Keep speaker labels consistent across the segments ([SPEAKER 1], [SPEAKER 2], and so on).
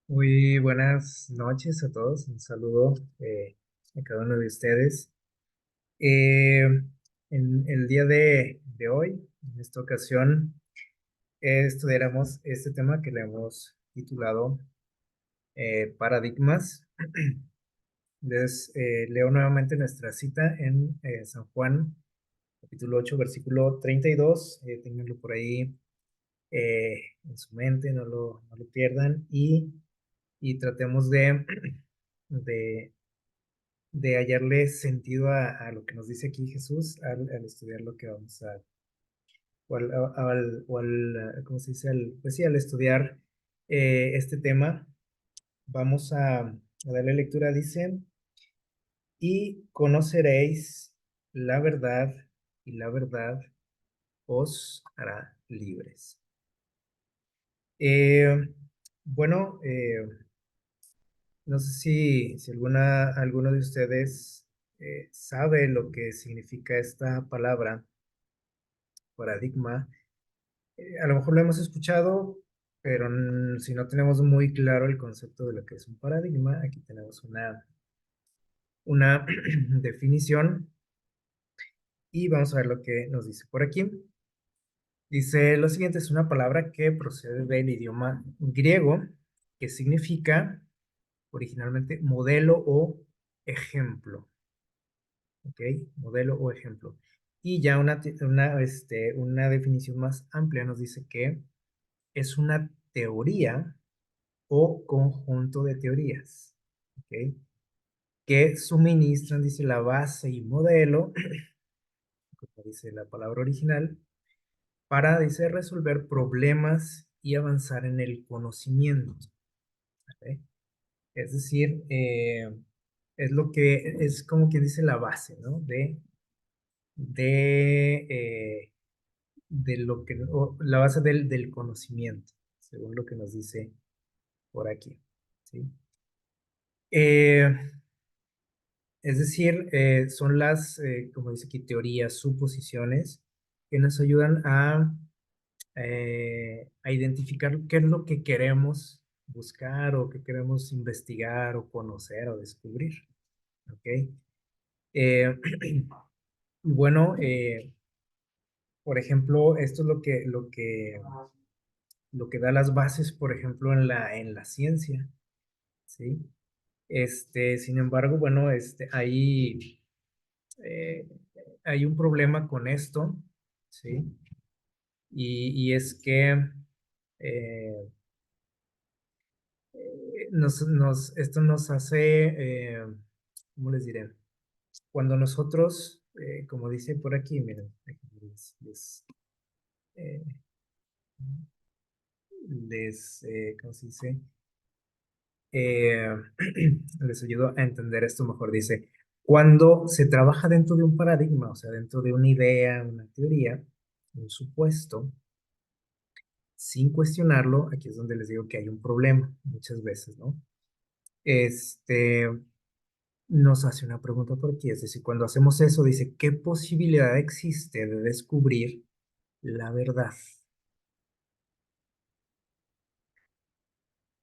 [SPEAKER 1] Muy buenas noches a todos. Un saludo a cada uno de ustedes. Eh, en el día de hoy, en esta ocasión, estudiaremos este tema que le hemos titulado Paradigmas. Les leo nuevamente nuestra cita en San Juan, capítulo 8 versículo 32. Ténganlo por ahí en su mente, no lo pierdan y tratemos de de hallarle sentido a lo que nos dice aquí Jesús al estudiar lo que vamos a, ¿cómo se dice? Pues sí, al estudiar este tema, vamos a darle lectura, dice, y conoceréis la verdad, y la verdad os hará libres. Eh, bueno, no sé si alguno de ustedes sabe lo que significa esta palabra paradigma. A lo mejor lo hemos escuchado, pero si no tenemos muy claro el concepto de lo que es un paradigma, aquí tenemos una definición y vamos a ver lo que nos dice por aquí. Dice lo siguiente: es una palabra que procede del idioma griego, que significa originalmente modelo o ejemplo. ¿Ok? Modelo o ejemplo. Y ya una definición más amplia nos dice que es una teoría o conjunto de teorías, ¿ok? Que suministran, dice, la base y modelo, como dice la palabra original, para, dice, resolver problemas y avanzar en el conocimiento, ¿ok? Es decir, es lo que es como quien dice la base, ¿no? De, eh, de lo que, o la base del conocimiento, según lo que nos dice por aquí, ¿sí? Eh, Es decir, son como dice aquí, teorías, suposiciones que nos ayudan a identificar qué es lo que queremos buscar o que queremos investigar o conocer o descubrir. ¿Ok? Eh, bueno, por ejemplo, esto es lo que da las bases, por ejemplo, en la ciencia, ¿sí? Sin embargo, bueno, eh, hay un problema con esto, ¿sí? Y es que eh, esto nos hace, ¿cómo les diré? Cuando nosotros, como dice por aquí, miren, déjenme eh, ¿cómo se dice? Eh, les ayudo a entender esto mejor. Dice, cuando se trabaja dentro de un paradigma, o sea, dentro de una idea, una teoría, un supuesto, sin cuestionarlo, aquí es donde les digo que hay un problema muchas veces, ¿no? Este nos hace una pregunta por aquí, es decir, cuando hacemos eso, dice, ¿qué posibilidad existe de descubrir la verdad?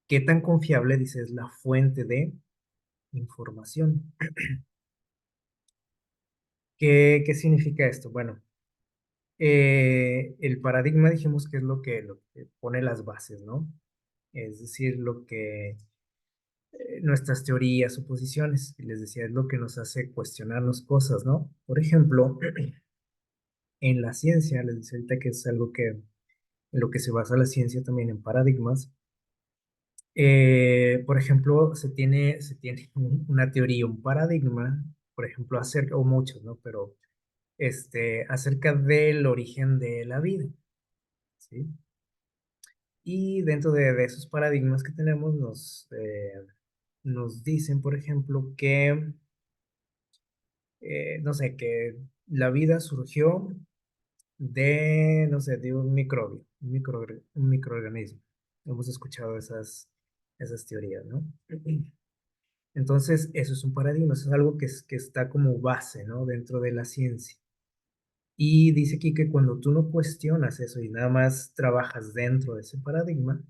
[SPEAKER 1] ¿Qué tan confiable, dice, es la fuente de información? ¿Qué significa esto? Bueno, el paradigma dijimos que es lo que pone las bases, ¿no? Es decir, nuestras teorías, suposiciones, y les decía, es lo que nos hace cuestionarnos cosas, ¿no? Por ejemplo, en la ciencia, les decía ahorita que es algo en lo que se basa la ciencia también en paradigmas. Por ejemplo, se tiene una teoría, un paradigma, por ejemplo, o muchos, ¿no? Pero acerca del origen de la vida, ¿sí? Y dentro de esos paradigmas que tenemos, nos dicen, por ejemplo, que no sé, que la vida surgió no sé, de un microbio, un microorganismo. Hemos escuchado esas teorías, ¿no? Entonces, eso es un paradigma, eso es algo que está como base, ¿no? Dentro de la ciencia. Y dice aquí que cuando tú no cuestionas eso y nada más trabajas dentro de ese paradigma,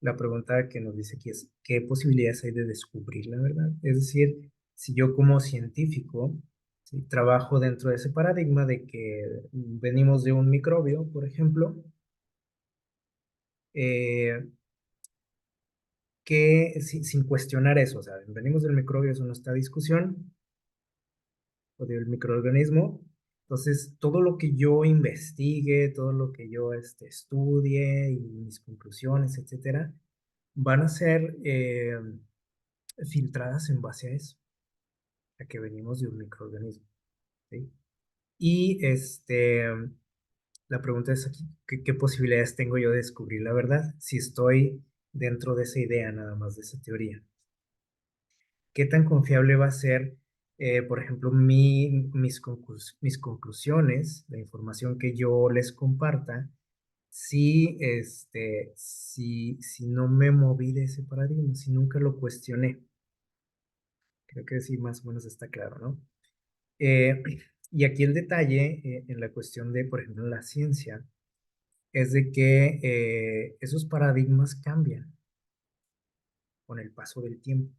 [SPEAKER 1] la pregunta que nos dice aquí es, ¿qué posibilidades hay de descubrir la verdad? Es decir, si yo como científico, ¿sí?, trabajo dentro de ese paradigma de que venimos de un microbio, por ejemplo, eh, que sin cuestionar eso, o sea, venimos del microbio, eso no está a discusión, o del microorganismo. Entonces, todo lo que yo investigue, todo lo que yo estudie y mis conclusiones, etcétera, van a ser filtradas en base a eso, a que venimos de un microorganismo, ¿sí? Y la pregunta es aquí, ¿qué posibilidades tengo yo de descubrir la verdad si estoy dentro de esa idea nada más, de esa teoría? ¿Qué tan confiable va a ser, por ejemplo, mis conclusiones, la información que yo les comparta, si no me moví de ese paradigma, si nunca lo cuestioné? Creo que sí, más o menos está claro, ¿no? Eh, y aquí el detalle, en la cuestión de, por ejemplo, la ciencia, es de que esos paradigmas cambian con el paso del tiempo.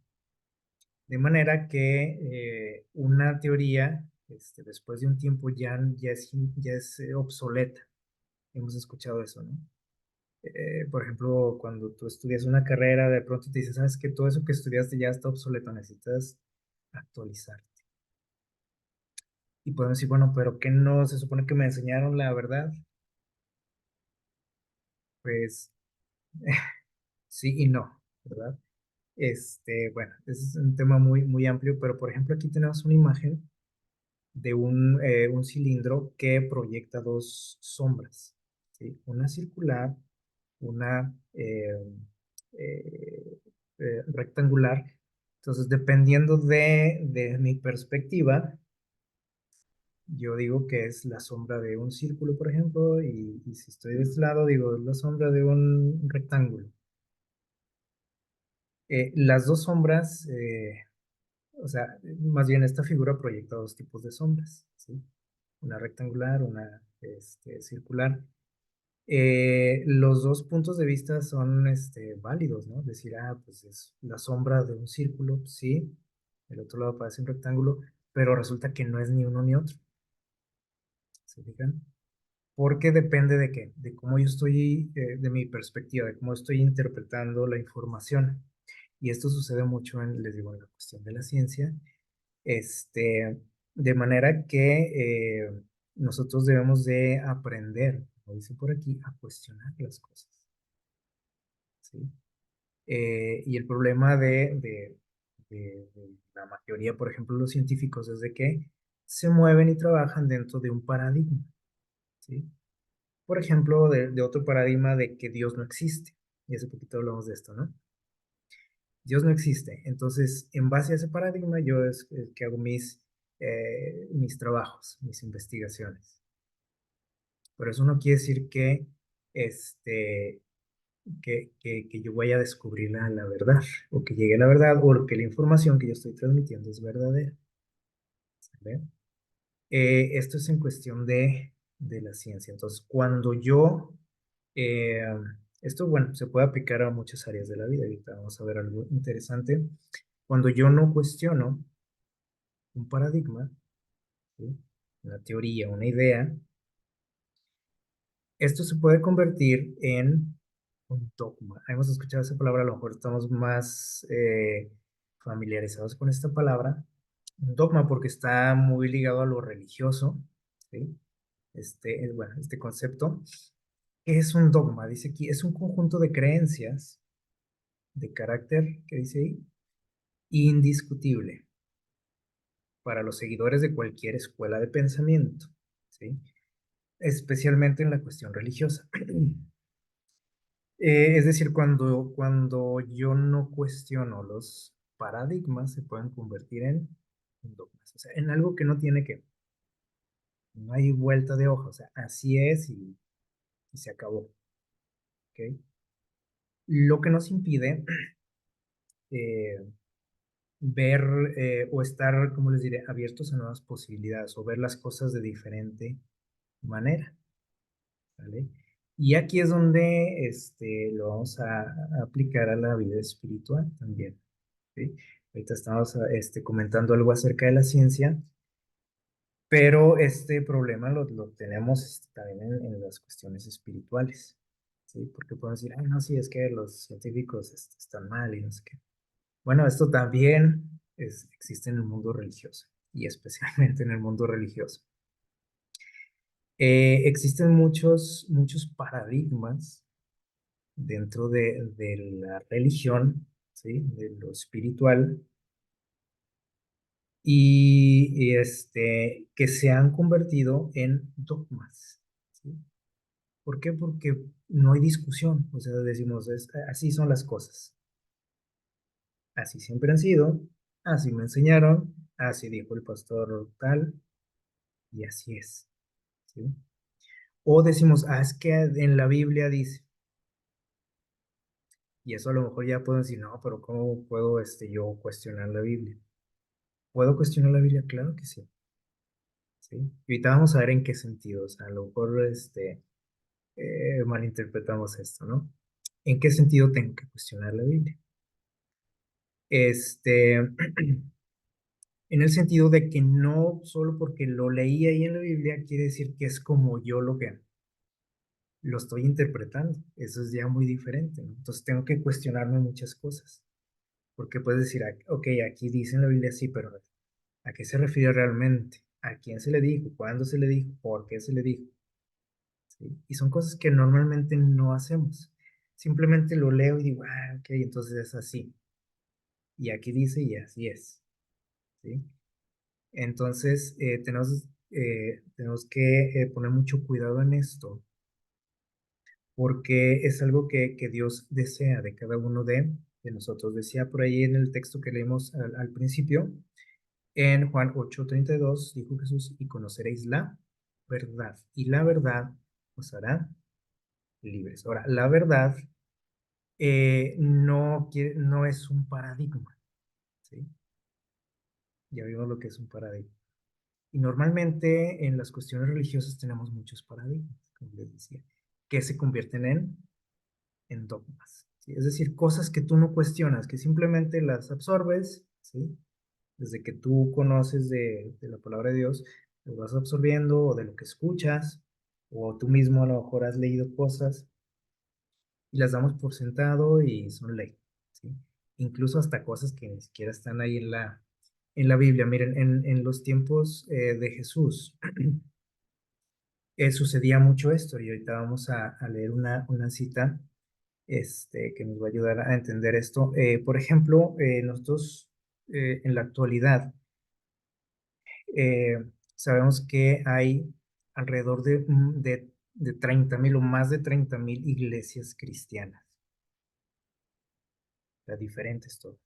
[SPEAKER 1] De manera que una teoría, después de un tiempo, ya es obsoleta. Hemos escuchado eso, ¿no? Por ejemplo, cuando tú estudias una carrera, de pronto te dices, ¿sabes qué? Todo eso que estudiaste ya está obsoleto, necesitas actualizarte. Y podemos decir, bueno, pero ¿qué no se supone que me enseñaron la verdad? Pues sí y no, ¿verdad? Bueno, ese es un tema muy, muy amplio, pero por ejemplo, aquí tenemos una imagen de un cilindro que proyecta dos sombras, ¿sí? Una circular, una eh, rectangular. Entonces, dependiendo de mi perspectiva, yo digo que es la sombra de un círculo, por ejemplo, y si estoy de este lado, digo, es la sombra de un rectángulo. Las dos sombras, o sea, más bien esta figura proyecta dos tipos de sombras, ¿sí? Una rectangular, una circular. Los dos puntos de vista son válidos, ¿no? Decir, pues es la sombra de un círculo, sí, el otro lado parece un rectángulo, pero resulta que no es ni uno ni otro, ¿se fijan? Porque depende de qué, de cómo yo estoy, de mi perspectiva, de cómo estoy interpretando la información. Y esto sucede mucho les digo, en la cuestión de la ciencia, este, de manera que nosotros debemos de aprender, como dice por aquí, a cuestionar las cosas, ¿sí? Y el problema de la mayoría, por ejemplo, los científicos, es de que se mueven y trabajan dentro de un paradigma, ¿sí? Por ejemplo, de otro paradigma de que Dios no existe. Y hace poquito hablamos de esto, ¿no? Dios no existe. Entonces, en base a ese paradigma, yo es que hago mis trabajos, mis investigaciones. Pero eso no quiere decir este, que yo vaya a descubrir la verdad, o que llegue a la verdad, o que la información que yo estoy transmitiendo es verdadera. ¿Sale? Esto es en cuestión de la ciencia. Entonces, cuando yo, eh, esto, bueno, se puede aplicar a muchas áreas de la vida. Ahorita vamos a ver algo interesante. Cuando yo no cuestiono un paradigma, ¿sí?, una teoría, una idea, esto se puede convertir en un dogma. Hemos escuchado esa palabra, a lo mejor estamos más familiarizados con esta palabra. Un dogma porque está muy ligado a lo religioso, ¿sí? Bueno, este concepto. ¿Qué es un dogma? Dice aquí, es un conjunto de creencias de carácter, ¿qué dice ahí? Indiscutible para los seguidores de cualquier escuela de pensamiento, ¿sí? Especialmente en la cuestión religiosa. Es decir, cuando yo no cuestiono los paradigmas, se pueden convertir en dogmas, o sea, en algo que no tiene que, no hay vuelta de hoja, o sea, así es y se acabó, ¿ok? Lo que nos impide eh, ver o estar, como les diré, abiertos a nuevas posibilidades o ver las cosas de diferente manera, ¿vale? Y aquí es donde lo vamos a aplicar a la vida espiritual también, ¿sí? Ahorita estamos comentando algo acerca de la ciencia, pero este problema lo tenemos también en las cuestiones espirituales, ¿sí? Porque podemos decir, ay, no, sí, es que los científicos están mal y no sé qué. Bueno, esto también existe en el mundo religioso y especialmente en el mundo religioso. Existen muchos paradigmas dentro de la religión, ¿sí? De lo espiritual, que se han convertido en dogmas, ¿sí? ¿Por qué? Porque no hay discusión, o sea, decimos, así son las cosas, así siempre han sido, así me enseñaron, así dijo el pastor tal, y así es, ¿sí? O decimos, es que en la Biblia dice, y eso a lo mejor ya puedo decir, no, pero ¿cómo puedo yo cuestionar la Biblia? ¿Puedo cuestionar la Biblia? Claro que sí, ¿sí? Y ahorita vamos a ver en qué sentido, o sea, a lo mejor malinterpretamos esto, ¿no? ¿En qué sentido tengo que cuestionar la Biblia? Este, en el sentido de que no solo porque lo leí ahí en la Biblia quiere decir que es como yo lo veo, lo estoy interpretando, eso es ya muy diferente, ¿no? Entonces tengo que cuestionarme muchas cosas, porque puedes decir, ok, aquí dice en la Biblia sí, pero ¿a qué se refiere realmente? ¿A quién se le dijo? ¿Cuándo se le dijo? ¿Por qué se le dijo? ¿Sí? Y son cosas que normalmente no hacemos. Simplemente lo leo y digo, ok, entonces es así. Y aquí dice y así es. ¿Sí? Entonces, tenemos que poner mucho cuidado en esto, porque es algo que Dios desea de cada uno de nosotros. Decía por ahí en el texto que leímos al principio, en Juan 8:32 dijo Jesús, y conoceréis la verdad, y la verdad os hará libres. Ahora, la verdad no es un paradigma, ¿sí? Ya vimos lo que es un paradigma. Y normalmente en las cuestiones religiosas tenemos muchos paradigmas, como les decía, que se convierten en dogmas, ¿sí? Es decir, cosas que tú no cuestionas, que simplemente las absorbes, ¿sí? Desde que tú conoces de la palabra de Dios, lo vas absorbiendo o de lo que escuchas, o tú mismo a lo mejor has leído cosas y las damos por sentado y son ley, ¿sí? Incluso hasta cosas que ni siquiera están ahí en la Biblia. Miren, en los tiempos de Jesús sucedía mucho esto y ahorita vamos a leer una cita que nos va a ayudar a entender esto. Por ejemplo, nosotros en la actualidad sabemos que hay alrededor de 30,000 o más de 30,000 iglesias cristianas, o sea, diferentes todas.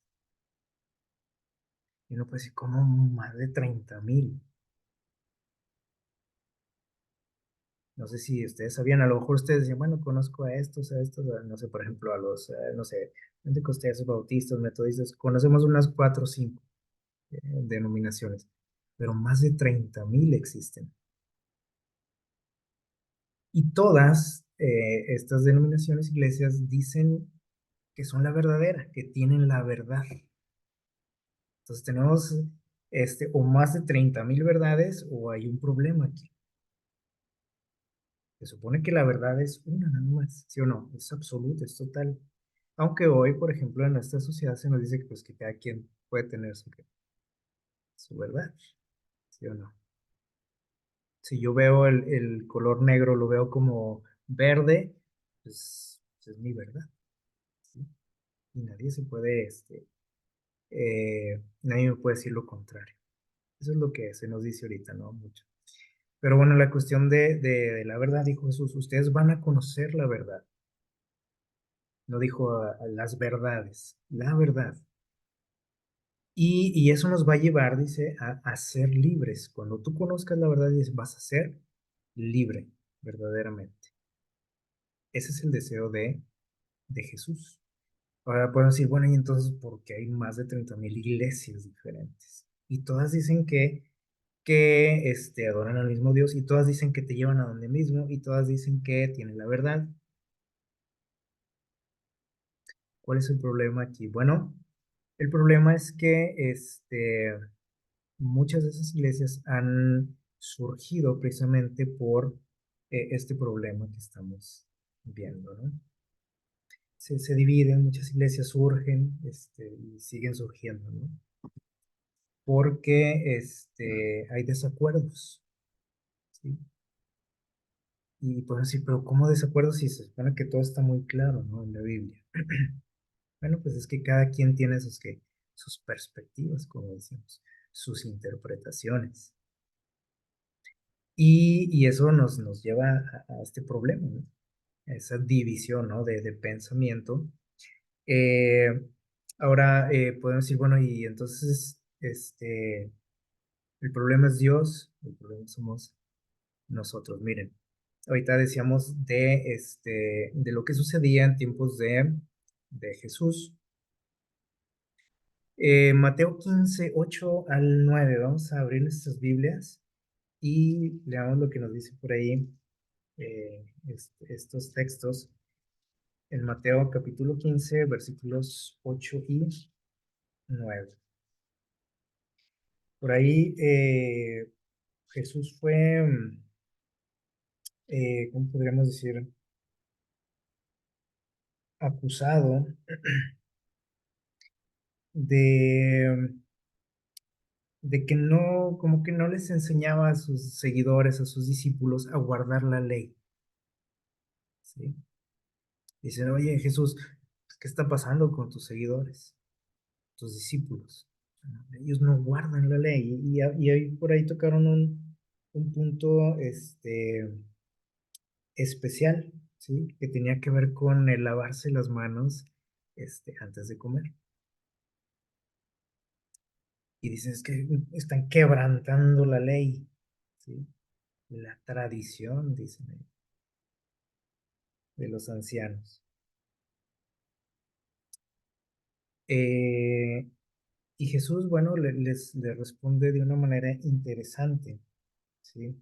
[SPEAKER 1] Y uno puede decir, ¿cómo más de 30,000? No sé si ustedes sabían, a lo mejor ustedes decían, bueno, conozco a estos, no sé, por ejemplo, a los, no sé, pentecostales, bautistas, metodistas, conocemos unas 4 o 5 denominaciones, pero más de 30,000 existen. Y todas estas denominaciones, iglesias, dicen que son la verdadera, que tienen la verdad. Entonces tenemos o más de 30,000 verdades o hay un problema aquí. Se supone que la verdad es una nada más, ¿sí o no? Es absoluta, es total. Aunque hoy, por ejemplo, en esta sociedad se nos dice que, pues, que cada quien puede tener su verdad, ¿sí o no? Si yo veo el color negro, lo veo como verde, pues es mi verdad, ¿sí? Y nadie se puede, nadie me puede decir lo contrario. Eso es lo que se nos dice ahorita, ¿no? Mucho. Pero bueno, la cuestión de la verdad, dijo Jesús, ustedes van a conocer la verdad. No dijo a las verdades, la verdad. Y eso nos va a llevar, dice, a ser libres. Cuando tú conozcas la verdad, dices, vas a ser libre, verdaderamente. Ese es el deseo de Jesús. Ahora podemos decir, bueno, y entonces, ¿por qué hay más de 30,000 iglesias diferentes? Y todas dicen que adoran al mismo Dios y todas dicen que te llevan a donde mismo y todas dicen que tienen la verdad. ¿Cuál es el problema aquí? Bueno, el problema es que muchas de esas iglesias han surgido precisamente por este problema que estamos viendo, ¿no? Se dividen, muchas iglesias surgen y siguen surgiendo, ¿no? Porque hay desacuerdos, ¿sí? Y pues sí, pero ¿cómo desacuerdos si se supone que todo está muy claro, ¿no? En la Biblia. Bueno, pues es que cada quien tiene sus perspectivas, como decimos, sus interpretaciones. Y eso nos lleva a este problema, ¿no? A esa división, ¿no? De pensamiento. Eh, ahora podemos decir, bueno, y entonces, el problema es Dios, el problema somos nosotros. Miren, ahorita decíamos de lo que sucedía en tiempos de Jesús. Mateo 15 8 al 9. Vamos a abrir nuestras Biblias y leamos lo que nos dice por ahí estos textos. En Mateo capítulo 15 versículos 8 y 9. Por ahí Jesús fue, ¿cómo podríamos decir? Acusado de, de que no, como que no les enseñaba a sus seguidores, a sus discípulos, a guardar la ley. ¿Sí? Dicen, oye Jesús, ¿qué está pasando con tus seguidores, tus discípulos? Ellos no guardan la ley. Y ahí por ahí tocaron un punto especial, ¿sí? Que tenía que ver con el lavarse las manos antes de comer. Y dicen, es que están quebrantando la ley, ¿sí? La tradición, dicen ahí, de los ancianos. Eh, y Jesús, bueno, les responde de una manera interesante, ¿sí?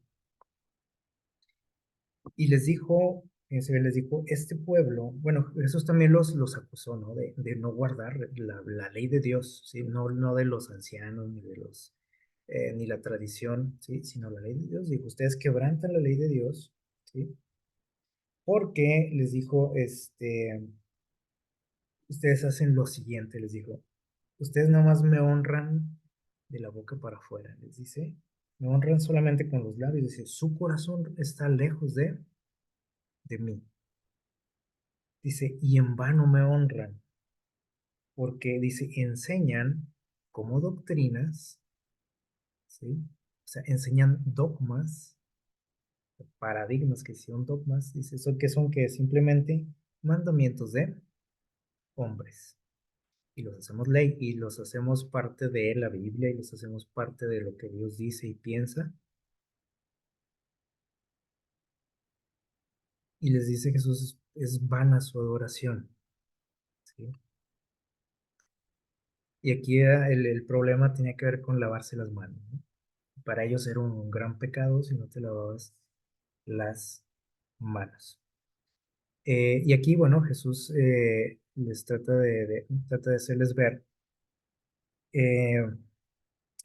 [SPEAKER 1] Y les dijo, les dijo, este pueblo, bueno, Jesús también los acusó, ¿no? De no guardar la ley de Dios, ¿sí? No de los ancianos, ni la tradición, ¿sí? Sino la ley de Dios. Dijo, ustedes quebrantan la ley de Dios, ¿sí? Porque les dijo, ustedes hacen lo siguiente, les dijo, ustedes nada más me honran de la boca para afuera, les dice, me honran solamente con los labios, dice, su corazón está lejos de mí. Dice, y en vano me honran, porque dice, enseñan como doctrinas, ¿sí? O sea, enseñan dogmas, paradigmas que son dogmas, dice, eso que son que simplemente mandamientos de hombres. Y los hacemos ley y los hacemos parte de la Biblia y los hacemos parte de lo que Dios dice y piensa. Y les dice Jesús, es vana su adoración, ¿sí? Y aquí el problema tenía que ver con lavarse las manos, ¿no? Para ellos era un gran pecado si no te lavabas las manos. Y aquí, bueno, Jesús les trata de hacerles ver eh,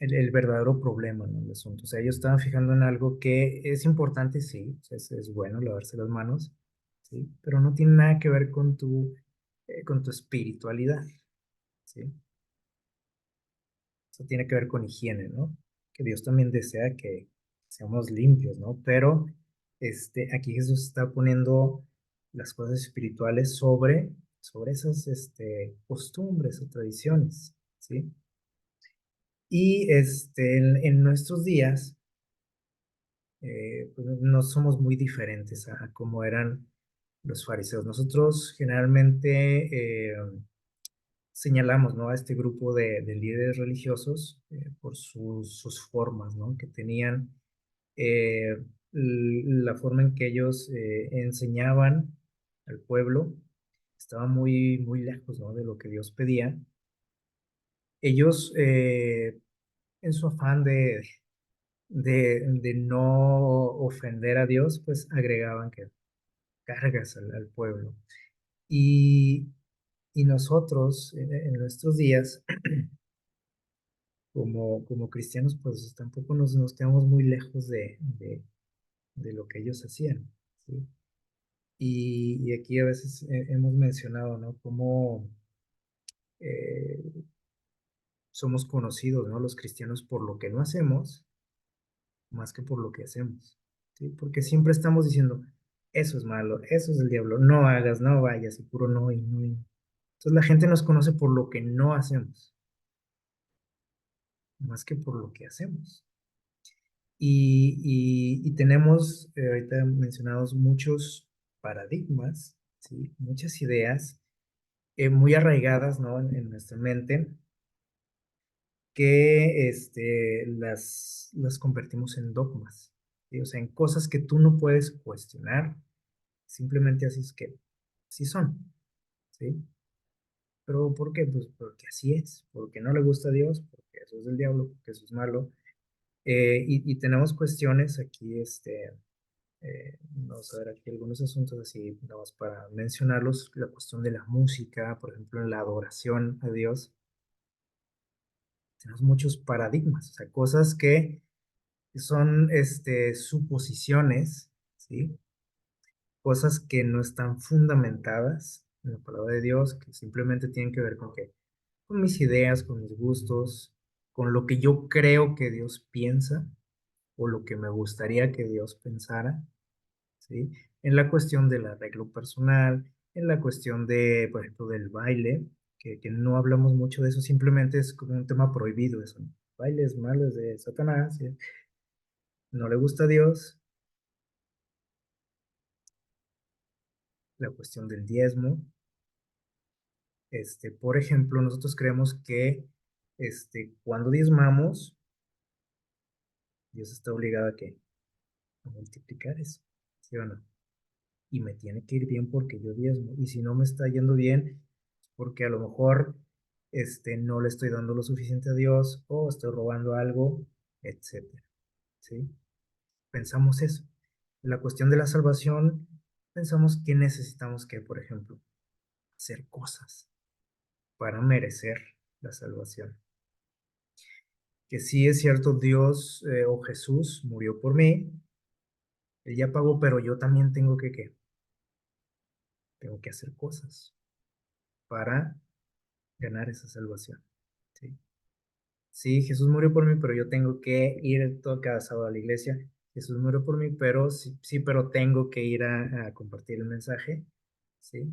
[SPEAKER 1] el verdadero problema, ¿no? El asunto. O sea, ellos estaban fijando en algo que es importante, sí, o sea, es bueno lavarse las manos, sí, pero no tiene nada que ver con tu espiritualidad, sí. Eso tiene que ver con higiene, ¿no? Que Dios también desea que seamos limpios, ¿no? Pero aquí Jesús está poniendo las cosas espirituales sobre esas costumbres o tradiciones, ¿sí? Y en nuestros días, pues no somos muy diferentes a cómo eran los fariseos. Nosotros generalmente señalamos, ¿no? A este grupo de líderes religiosos por sus formas, ¿no? Que tenían eh, la forma en que ellos enseñaban al pueblo estaba muy lejos, ¿no? De lo que Dios pedía. Ellos, en su afán de no ofender a Dios, pues agregaban que cargas al pueblo. Y, y nosotros en nuestros días, como cristianos, pues tampoco nos quedamos muy lejos de lo que ellos hacían, ¿sí? Y aquí a veces hemos mencionado, ¿no? Cómo eh, somos conocidos, ¿no? Los cristianos por lo que no hacemos, más que por lo que hacemos, ¿sí? Porque siempre estamos diciendo, eso es malo, eso es el diablo, no hagas, no vayas, y puro no y no. Entonces la gente nos conoce por lo que no hacemos, más que por lo que hacemos. Y tenemos, ahorita mencionados, muchos paradigmas, ¿sí? Muchas ideas muy arraigadas, ¿no? En nuestra mente, que las convertimos en dogmas, ¿sí? O sea, en cosas que tú no puedes cuestionar, simplemente así es que sí son, ¿sí? Pero ¿por qué? Pues porque así es, porque no le gusta a Dios, porque eso es del diablo, porque eso es malo. Y tenemos cuestiones aquí, vamos a ver aquí algunos asuntos así, nada más para mencionarlos, la cuestión de la música, por ejemplo, en la adoración a Dios, tenemos muchos paradigmas, o sea, cosas que son suposiciones, ¿sí? Cosas que no están fundamentadas en la palabra de Dios, que simplemente tienen que ver con que, con mis ideas, con mis gustos, con lo que yo creo que Dios piensa o lo que me gustaría que Dios pensara, ¿sí? En la cuestión del arreglo personal, en la cuestión de, por ejemplo, del baile, que no hablamos mucho de eso, simplemente es como un tema prohibido eso, ¿no? Baile es malo, es de Satanás, ¿sí? No le gusta a Dios, la cuestión del diezmo. Por ejemplo, nosotros creemos que cuando diezmamos, Dios está obligado a, ¿qué? A multiplicar eso, ¿sí o no? Y me tiene que ir bien porque yo diezmo. Y si no me está yendo bien, es porque a lo mejor no le estoy dando lo suficiente a Dios o estoy robando algo, etcétera, ¿sí? Pensamos eso. La cuestión de la salvación, pensamos que necesitamos que, por ejemplo, hacer cosas para merecer la salvación. Que sí es cierto, Dios o Jesús murió por mí, Él ya pagó, pero yo también tengo que, ¿qué? Tengo que hacer cosas para ganar esa salvación, ¿sí? Sí, Jesús murió por mí, pero yo tengo que ir todo cada sábado a la iglesia. Jesús murió por mí, pero sí, sí, pero tengo que ir a compartir el mensaje, ¿sí?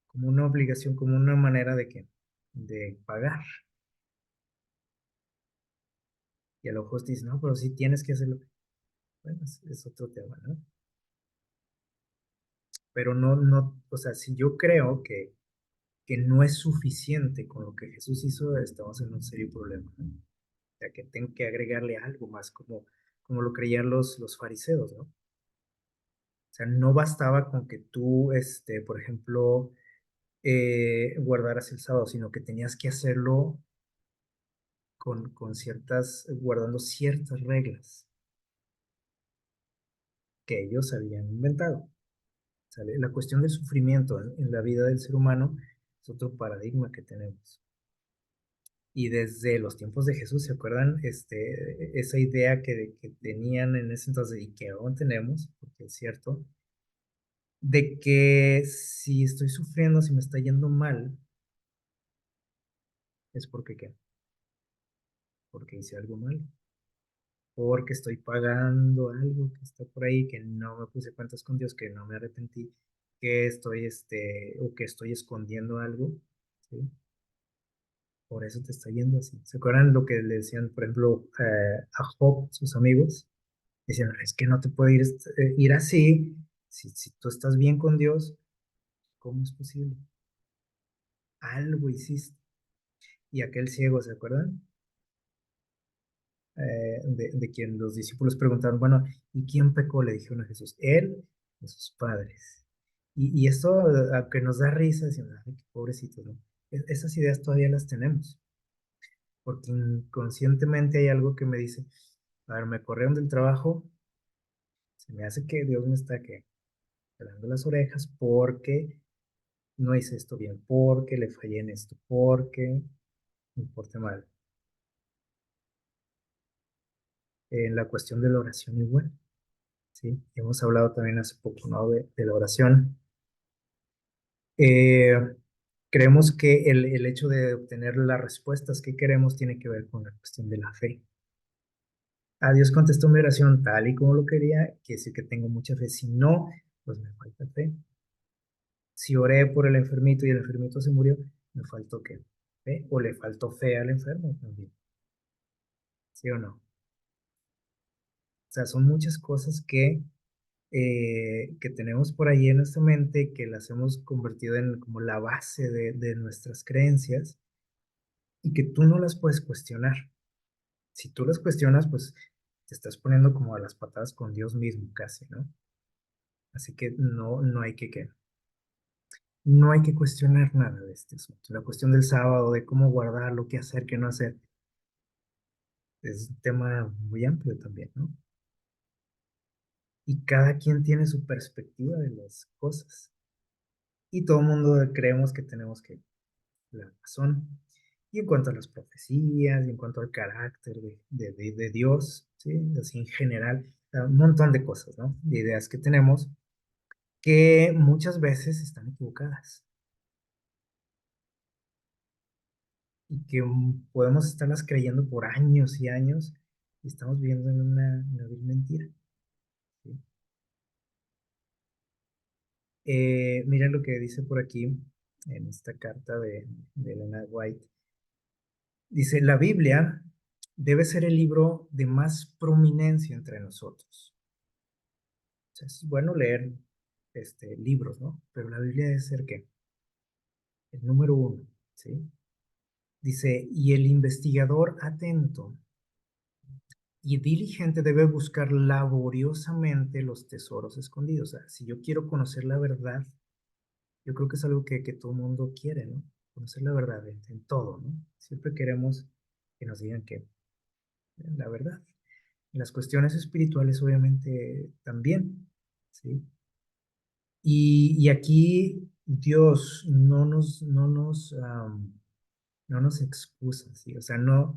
[SPEAKER 1] Como una obligación, como una manera de que, de pagar. Y a lo mejor dices, no, pero sí tienes que hacerlo. Bueno, es otro tema, ¿no? Pero no, o sea, si yo creo que no es suficiente con lo que Jesús hizo, estamos en un serio problema, ¿no? O sea, que tengo que agregarle algo más, como lo creían los fariseos, ¿no? O sea, no bastaba con que tú, por ejemplo, guardaras el sábado, sino que tenías que hacerlo con ciertas, guardando ciertas reglas que ellos habían inventado. ¿Sale? La cuestión del sufrimiento en la vida del ser humano es otro paradigma que tenemos. Y desde los tiempos de Jesús, ¿se acuerdan? Esa idea que tenían en ese entonces y que aún tenemos, porque es cierto, de que si estoy sufriendo, si me está yendo mal, es porque ¿qué? Porque hice algo mal, porque estoy pagando algo que está por ahí, que no me puse cuentas con Dios, que no me arrepentí, que estoy, o que estoy escondiendo algo, ¿sí? Por eso te está yendo así. ¿Se acuerdan lo que le decían, por ejemplo, a Job, sus amigos? Decían, es que no te puede ir así, si tú estás bien con Dios, ¿cómo es posible? Algo hiciste. Y aquel ciego, ¿se acuerdan? De quien los discípulos preguntaron, bueno, ¿y quién pecó? Le dijeron a Jesús, él y sus padres. Y esto, que nos da risa, diciendo, ay, qué pobrecitos, ¿no? Esas ideas todavía las tenemos, porque inconscientemente hay algo que me dice, A ver, me corrieron del trabajo, se me hace que Dios me está que jalando las orejas porque no hice esto bien, porque le fallé en esto, porque me porté mal. En la cuestión de la oración igual, ¿sí? Hemos hablado también hace poco, ¿no? De la oración. Eh, Creemos que el hecho de obtener las respuestas que queremos tiene que ver con la cuestión de la fe. A Dios contestó mi oración tal y como lo quería, quiere decir que tengo mucha fe. Si no, pues me falta fe. Si oré por el enfermito y el enfermito se murió, me faltó qué, fe, o le faltó fe al enfermo también, ¿sí o no? O sea, son muchas cosas que tenemos por ahí en nuestra mente, que las hemos convertido en como la base de nuestras creencias y que tú no las puedes cuestionar. Si tú las cuestionas, pues te estás poniendo como a las patadas con Dios mismo casi, ¿no? Así que no hay que cuestionar nada de este asunto. La cuestión del sábado, de cómo guardarlo, qué hacer, qué no hacer, es un tema muy amplio también, ¿no? Y cada quien tiene su perspectiva de las cosas. Y todo el mundo creemos que tenemos que la razón. Y en cuanto a las profecías, y en cuanto al carácter de Dios, ¿sí? Así en general, un montón de cosas, ¿no? De ideas que tenemos que muchas veces están equivocadas y que podemos estarlas creyendo por años y años y estamos viviendo en una vil mentira, ¿sí? Miren lo que dice por aquí en esta carta de Elena White. Dice, la Biblia debe ser el libro de más prominencia entre nosotros. O sea, es bueno leer libros, ¿no? Pero la Biblia debe ser, ¿qué? El número uno, ¿sí? Dice, y el investigador atento y diligente debe buscar laboriosamente los tesoros escondidos. O sea, si yo quiero conocer la verdad, yo creo que es algo que todo mundo quiere, ¿no? Conocer la verdad en todo, ¿no? Siempre queremos que nos digan que la verdad. En las cuestiones espirituales, obviamente, también, ¿sí? Y aquí Dios no nos excusa, ¿sí? O sea, no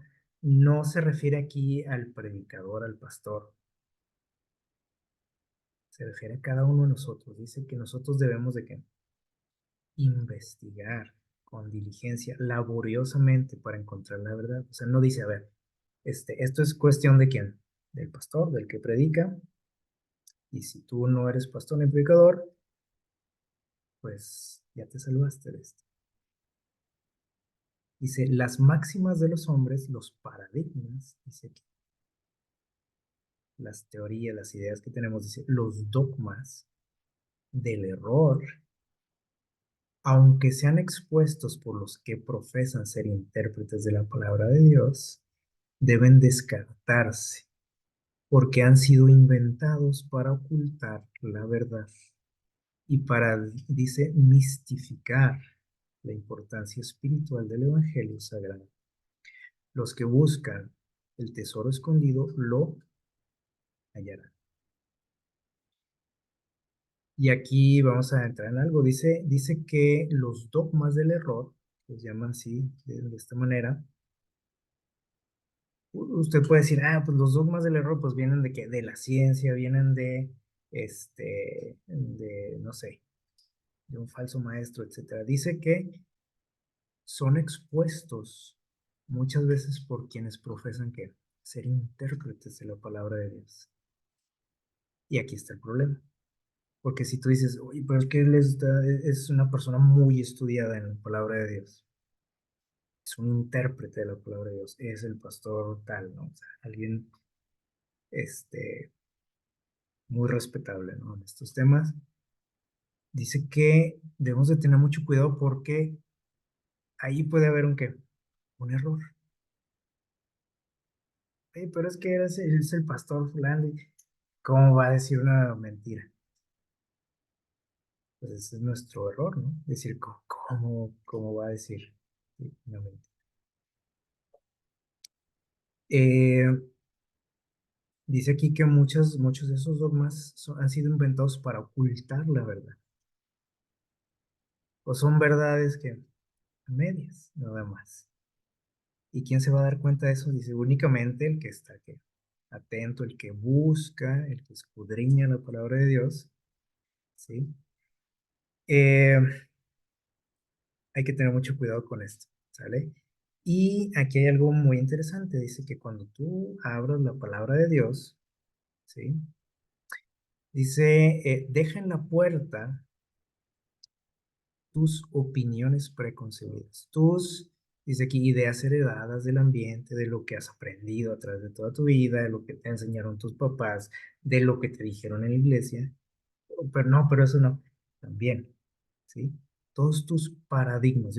[SPEAKER 1] se refiere aquí al predicador, al pastor, se refiere a cada uno de nosotros. Dice que nosotros debemos de qué investigar con diligencia, laboriosamente para encontrar la verdad. O sea, no dice, a ver, esto es cuestión de quién, del pastor, del que predica, y si tú no eres pastor ni predicador, pues ya te salvaste de esto. Dice, las máximas de los hombres, los paradigmas, dice aquí, las teorías, las ideas que tenemos, dice, los dogmas del error, aunque sean expuestos por los que profesan ser intérpretes de la palabra de Dios, deben descartarse porque han sido inventados para ocultar la verdad y para, dice, mistificar la importancia espiritual del Evangelio Sagrado. Los que buscan el tesoro escondido lo hallarán. Y aquí vamos a entrar en algo. Dice que los dogmas del error, los llaman así, de esta manera. Usted puede decir, pues los dogmas del error, pues vienen de qué, de la ciencia, vienen no sé, de un falso maestro, etcétera. Dice que son expuestos muchas veces por quienes profesan que ser intérpretes de la palabra de Dios. Y aquí está el problema. Porque si tú dices, oye, pero es que es una persona muy estudiada en la palabra de Dios, es un intérprete de la palabra de Dios, es el pastor tal, ¿no? O sea, alguien este, muy respetable, ¿no? En estos temas. Dice que debemos de tener mucho cuidado porque ahí puede haber un qué, un error. Pero es que es el pastor fulano, y ¿cómo va a decir una mentira? Pues ese es nuestro error, ¿no? Decir, ¿cómo va a decir una mentira? Eh, Dice aquí que muchos de esos dogmas han sido inventados para ocultar la verdad, o son verdades que a medias, nada más. ¿Y quién se va a dar cuenta de eso? Dice únicamente el que está aquí, atento, el que busca, el que escudriña la palabra de Dios, ¿sí? Eh, Hay que tener mucho cuidado con esto, ¿sale? Y aquí hay algo muy interesante, dice que cuando tú abras la palabra de Dios, ¿sí? Dice, deja en la puerta tus opiniones preconcebidas, dice aquí, ideas heredadas del ambiente, de lo que has aprendido a través de toda tu vida, de lo que te enseñaron tus papás, de lo que te dijeron en la iglesia, pero no, pero eso no, también, ¿sí? Todos tus paradigmas.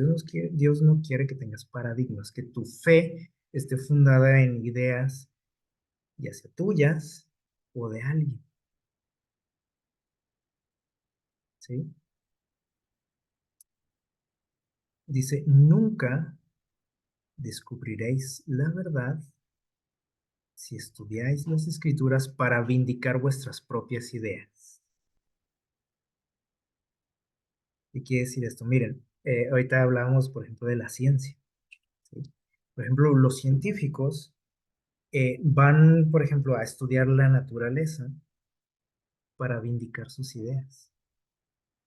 [SPEAKER 1] Dios no quiere que tengas paradigmas, que tu fe esté fundada en ideas, ya sea tuyas o de alguien, ¿sí? Dice, nunca descubriréis la verdad si estudiáis las escrituras para vindicar vuestras propias ideas. ¿Qué quiere decir esto? Miren, ahorita hablábamos, por ejemplo, de la ciencia, ¿sí? Por ejemplo, los científicos van, por ejemplo, a estudiar la naturaleza para vindicar sus ideas.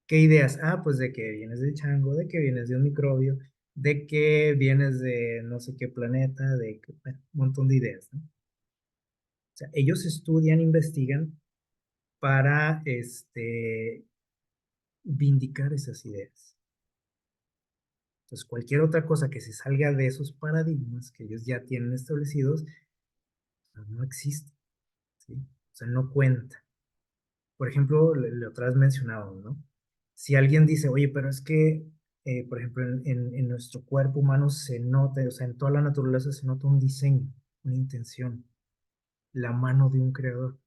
[SPEAKER 1] ¿Qué ideas? Ah, pues de que vienes del chango, de que vienes de un microbio, de que vienes de no sé qué planeta, bueno, un montón de ideas, ¿no? O sea, ellos estudian, investigan para vindicar esas ideas. Entonces, cualquier otra cosa que se salga de esos paradigmas que ellos ya tienen establecidos, no existe, ¿sí? O sea, no cuenta. Por ejemplo, lo otra vez mencionado, ¿no? Si alguien dice, oye, pero es que, por ejemplo, en nuestro cuerpo humano se nota, o sea, en toda la naturaleza se nota un diseño, una intención, la mano de un creador.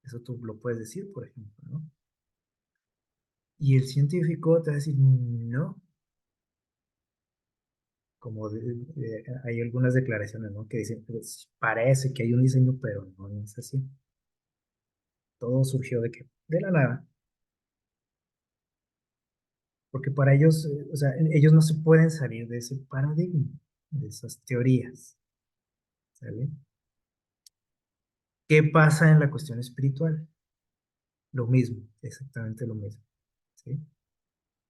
[SPEAKER 1] Eso tú lo puedes decir, por ejemplo, ¿no? Y el científico te va a decir, no, como hay algunas declaraciones, ¿no? Que dicen, pues, parece que hay un diseño, pero no, no es así. Todo surgió de que, de la nada, porque para ellos, o sea, ellos no se pueden salir de ese paradigma, de esas teorías, ¿sale? ¿Qué pasa en la cuestión espiritual? Lo mismo, exactamente lo mismo, ¿sí?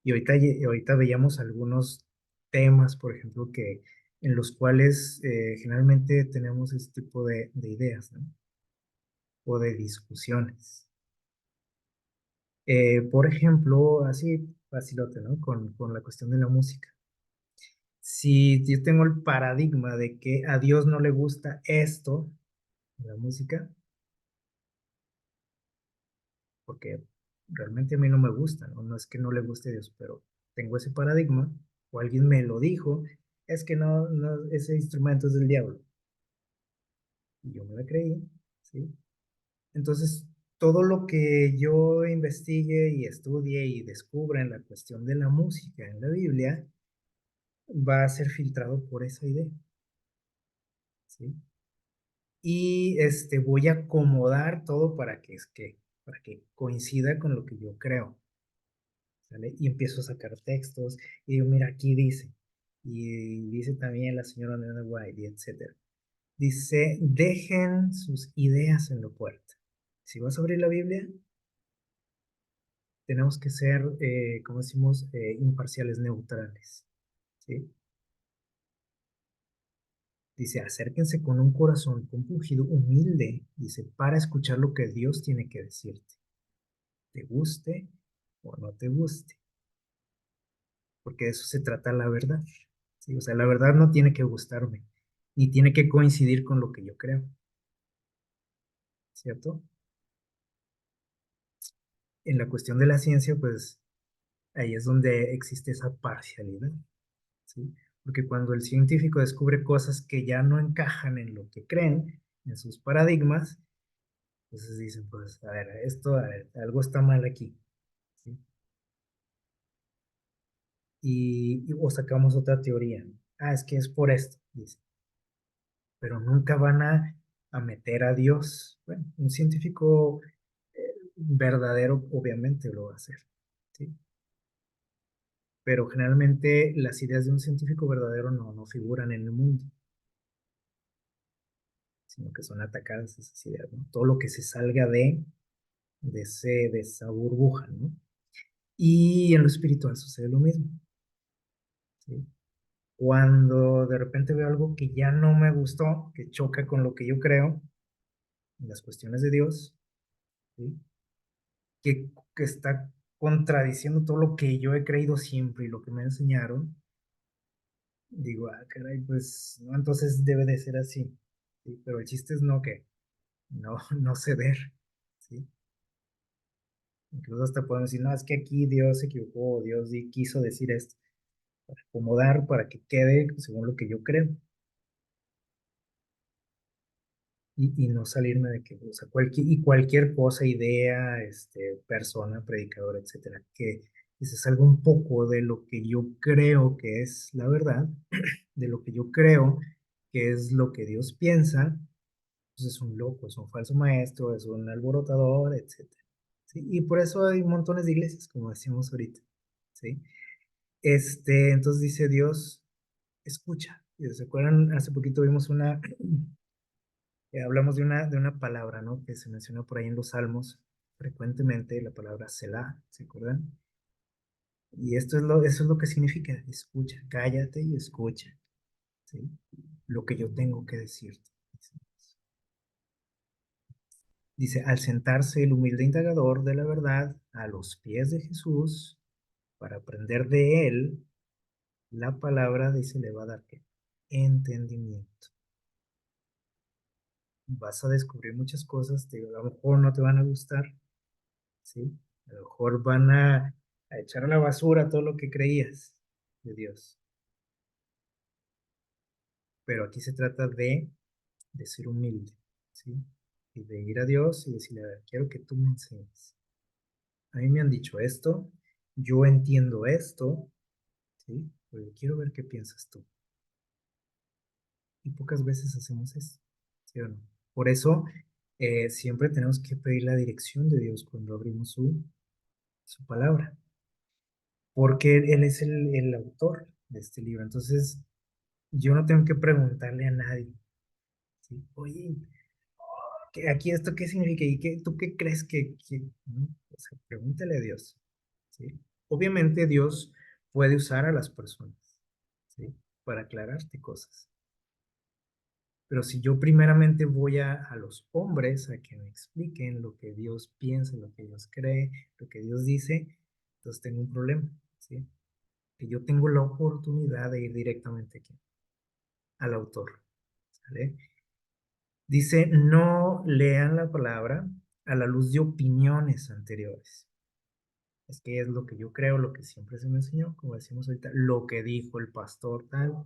[SPEAKER 1] Y ahorita veíamos algunos temas, por ejemplo, en los cuales generalmente tenemos este tipo de ideas, ¿no? O de discusiones. Por ejemplo, así facilote, ¿no? Con la cuestión de la música. Si yo tengo el paradigma de que a Dios no le gusta esto, la música, porque realmente a mí no me gusta, ¿no? No es que no le guste a Dios, pero tengo ese paradigma, o alguien me lo dijo, es que no, no, ese instrumento es del diablo. Y yo me la creí, ¿sí? Entonces, todo lo que yo investigue y estudie y descubra en la cuestión de la música en la Biblia va a ser filtrado por esa idea, ¿sí? Y voy a acomodar todo para que coincida con lo que yo creo, ¿sale? Y empiezo a sacar textos y digo, mira, aquí dice, y dice también la señora Nana White, y etcétera. Dice, dejen sus ideas en la puerta. Si vas a abrir la Biblia, tenemos que ser, como decimos, imparciales, neutrales, ¿sí? Dice, acérquense con un corazón compungido, humilde, dice, para escuchar lo que Dios tiene que decirte, te guste o no te guste, porque de eso se trata la verdad, ¿sí? O sea, la verdad no tiene que gustarme, ni tiene que coincidir con lo que yo creo, ¿cierto? En la cuestión de la ciencia, pues ahí es donde existe esa parcialidad, ¿sí? Porque cuando el científico descubre cosas que ya no encajan en lo que creen, en sus paradigmas, entonces dicen, pues, a ver, a ver, algo está mal aquí, ¿sí? O sacamos otra teoría, ¿no? Ah, es que es por esto, dice, pero nunca van a a meter a Dios. Bueno, un científico verdadero obviamente lo va a hacer, ¿sí? Pero generalmente las ideas de un científico verdadero no figuran en el mundo, sino que son atacadas esas ideas, ¿no? Todo lo que se salga de esa burbuja, ¿no? Y en lo espiritual sucede lo mismo, ¿sí? Cuando de repente veo algo que ya no me gustó, que choca con lo que yo creo, en las cuestiones de Dios, ¿sí? Que está contradiciendo todo lo que yo he creído siempre y lo que me enseñaron, digo, ah, caray, pues, no, entonces debe de ser así, ¿sí? Pero el chiste es no que, no ceder, ¿sí? Incluso hasta podemos decir, no, es que aquí Dios se equivocó, Dios quiso decir esto, para acomodar, para que quede según lo que yo creo. Y no salirme de que, o sea, cualquier cosa, idea, persona, predicador, etcétera, que se salga un poco de lo que yo creo que es la verdad, de lo que yo creo que es lo que Dios piensa, pues es un loco, es un falso maestro, es un alborotador, etcétera. ¿Sí? Y por eso hay montones de iglesias, como decíamos ahorita, ¿sí? Entonces dice Dios, escucha. ¿Se acuerdan? Hace poquito vimos hablamos de una palabra, ¿no? Que se menciona por ahí en los Salmos frecuentemente, la palabra Selah, ¿se acuerdan? Y eso es lo que significa, escucha, cállate y escucha, ¿sí? Lo que yo tengo que decirte. Dice, al sentarse el humilde indagador de la verdad a los pies de Jesús, para aprender de él, la palabra, dice, le va a dar ¿qué? Entendimiento. Vas a descubrir muchas cosas, a lo mejor no te van a gustar, ¿sí? A lo mejor van a echar a la basura todo lo que creías de Dios. Pero aquí se trata de ser humilde, ¿sí? Y de ir a Dios y decirle, a ver, quiero que tú me enseñes. A mí me han dicho esto, yo entiendo esto, ¿sí? Pero yo quiero ver qué piensas tú. Y pocas veces hacemos eso, ¿sí o no? Por eso siempre tenemos que pedir la dirección de Dios cuando abrimos su palabra, porque Él es el autor de este libro. Entonces, yo no tengo que preguntarle a nadie, ¿sí? Oye, aquí esto qué significa y tú qué crees que ¿no? O sea, pregúntale a Dios, ¿sí? Obviamente Dios puede usar a las personas, ¿sí? Para aclararte cosas. Pero si yo primeramente voy a los hombres a que me expliquen lo que Dios piensa, lo que Dios cree, lo que Dios dice, entonces tengo un problema, ¿sí? Que yo tengo la oportunidad de ir directamente aquí, al autor, ¿sale? Dice, no lean la palabra a la luz de opiniones anteriores. Es que es lo que yo creo, lo que siempre se me enseñó, como decimos ahorita, lo que dijo el pastor tal.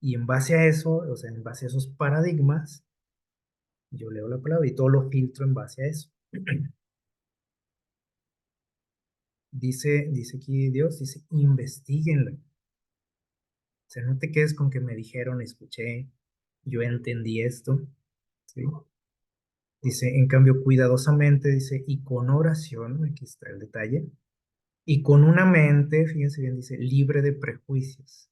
[SPEAKER 1] Y en base a eso, o sea, en base a esos paradigmas, yo leo la palabra y todo lo filtro en base a eso. Dice aquí Dios, dice, investiguenlo. O sea, no te quedes con que me dijeron, escuché, yo entendí esto, ¿sí? Dice, en cambio, cuidadosamente, dice, y con oración, aquí está el detalle, y con una mente, fíjense bien, dice, libre de prejuicios.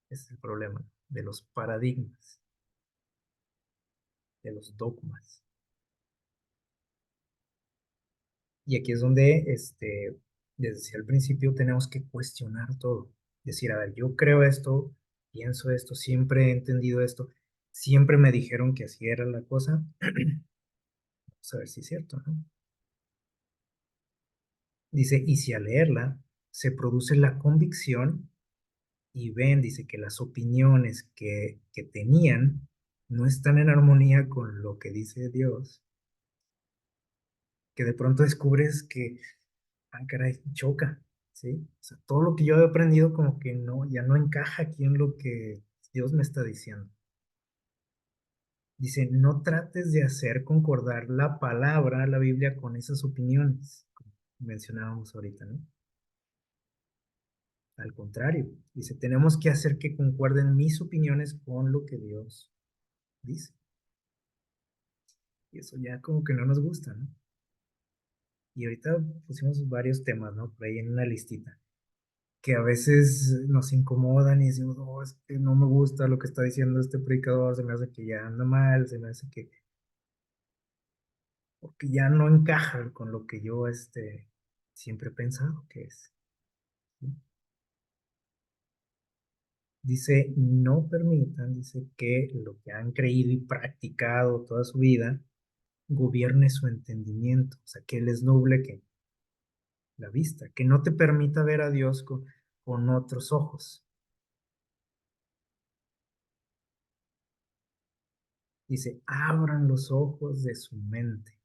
[SPEAKER 1] Ese es el problema, de los paradigmas, de los dogmas. Y aquí es donde, desde el principio tenemos que cuestionar todo. Decir, a ver, yo creo esto, pienso esto, siempre he entendido esto, siempre me dijeron que así era la cosa. Vamos a ver si es cierto, ¿no? Dice, y si al leerla se produce la convicción y ven, dice, que las opiniones que tenían no están en armonía con lo que dice Dios, que de pronto descubres que, ah, caray, choca, ¿sí? O sea, todo lo que yo he aprendido como que no, ya no encaja aquí en lo que Dios me está diciendo. Dice, no trates de hacer concordar la palabra, la Biblia, con esas opiniones, como mencionábamos ahorita, ¿no? Al contrario, dice, tenemos que hacer que concuerden mis opiniones con lo que Dios dice. Y eso ya como que no nos gusta, ¿no? Y ahorita pusimos varios temas, ¿no? Por ahí en una listita, que a veces nos incomodan y decimos, oh, es que no me gusta lo que está diciendo este predicador, se me hace que ya anda mal, se me hace que, o que ya no encaja con lo que yo siempre he pensado que es. ¿Sí? Dice, no permitan, dice, que lo que han creído y practicado toda su vida gobierne su entendimiento, o sea, que les nuble que la vista, que no te permita ver a Dios con otros ojos. Dice, abran los ojos de su mente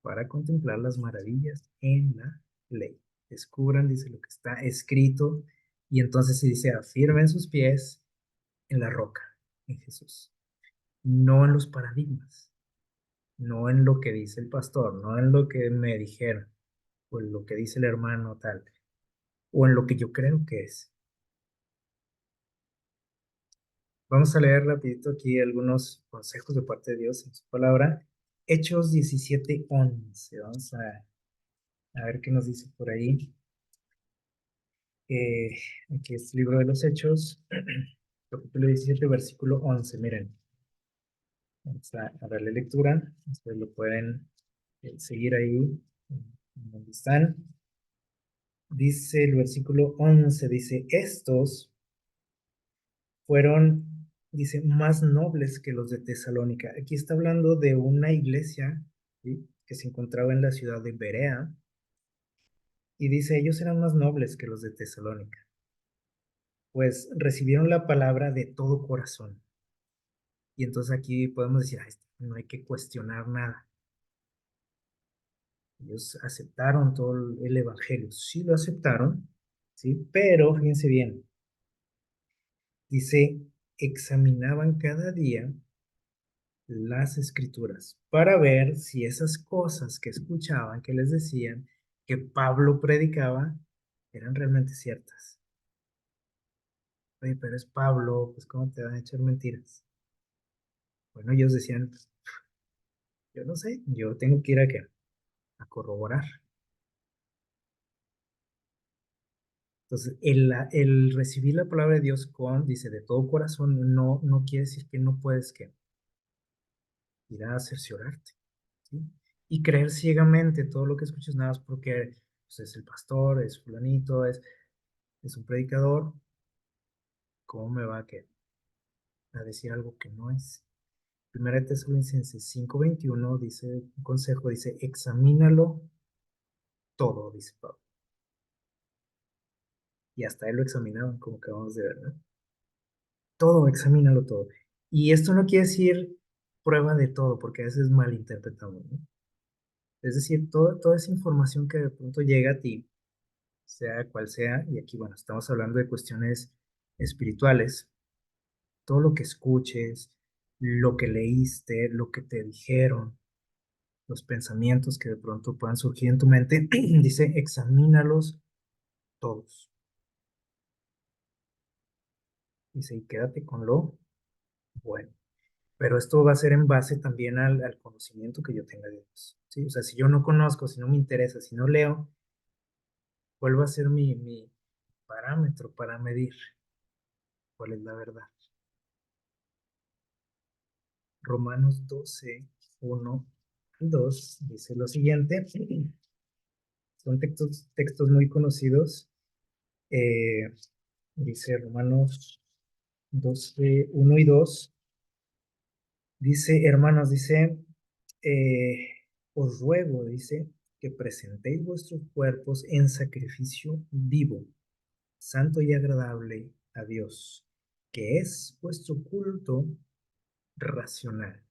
[SPEAKER 1] para contemplar las maravillas en la ley. Descubran, dice, lo que está escrito y entonces se dice, afirmen sus pies en la roca, en Jesús, no en los paradigmas, no en lo que dice el pastor, no en lo que me dijeron, o en lo que dice el hermano tal, o en lo que yo creo que es. Vamos a leer rapidito aquí algunos consejos de parte de Dios en su palabra. Hechos 17:11. Vamos a ver qué nos dice por ahí. Eh, Aquí es el libro de los Hechos, capítulo 17, versículo 11. Miren, vamos a darle lectura. Ustedes lo pueden seguir ahí donde están. Dice el versículo 11, dice, estos fueron, dice, más nobles que los de Tesalónica. Aquí está hablando de una iglesia, ¿sí?, que se encontraba en la ciudad de Berea, y dice, ellos eran más nobles que los de Tesalónica, pues recibieron la palabra de todo corazón. Y entonces aquí podemos decir, "Ay, no hay que cuestionar nada. Ellos aceptaron todo el evangelio, sí lo aceptaron, ¿sí? Pero fíjense bien, dice, examinaban cada día las escrituras para ver si esas cosas que escuchaban, que les decían, que Pablo predicaba, eran realmente ciertas. Oye, pero es Pablo, pues ¿cómo te van a echar mentiras? Bueno, ellos decían, yo no sé, yo tengo que ir a corroborar. Entonces, el recibir la palabra de Dios dice, de todo corazón, no quiere decir que no puedes que ir a cerciorarte, ¿sí? Y creer ciegamente todo lo que escuchas nada más porque pues, es el pastor, es fulanito, es un predicador, ¿cómo me va a decir algo que no es? Primera de Tesalonicenses 5:21 dice, un consejo, dice, examínalo todo, dice Pablo. Y hasta él lo examinaban, como acabamos de ver, ¿no? Todo, examínalo todo. Y esto no quiere decir prueba de todo, porque a veces malinterpretamos, ¿no? Es decir, toda esa información que de pronto llega a ti, sea cual sea, y aquí, bueno, estamos hablando de cuestiones espirituales, todo lo que escuches, lo que leíste, lo que te dijeron, los pensamientos que de pronto puedan surgir en tu mente, dice, examínalos todos. Dice, y quédate con lo bueno. Pero esto va a ser en base también al conocimiento que yo tenga de Dios, ¿sí? O sea, si yo no conozco, si no me interesa, si no leo, ¿cuál va a ser mi parámetro para medir cuál es la verdad? Romanos 12, 1 al 2 dice lo siguiente. Son textos muy conocidos. Eh, Dice Romanos 12, 1 y 2. Dice, hermanos, dice, eh, os ruego, dice, que presentéis vuestros cuerpos en sacrificio vivo, santo y agradable a Dios, que es vuestro culto racional.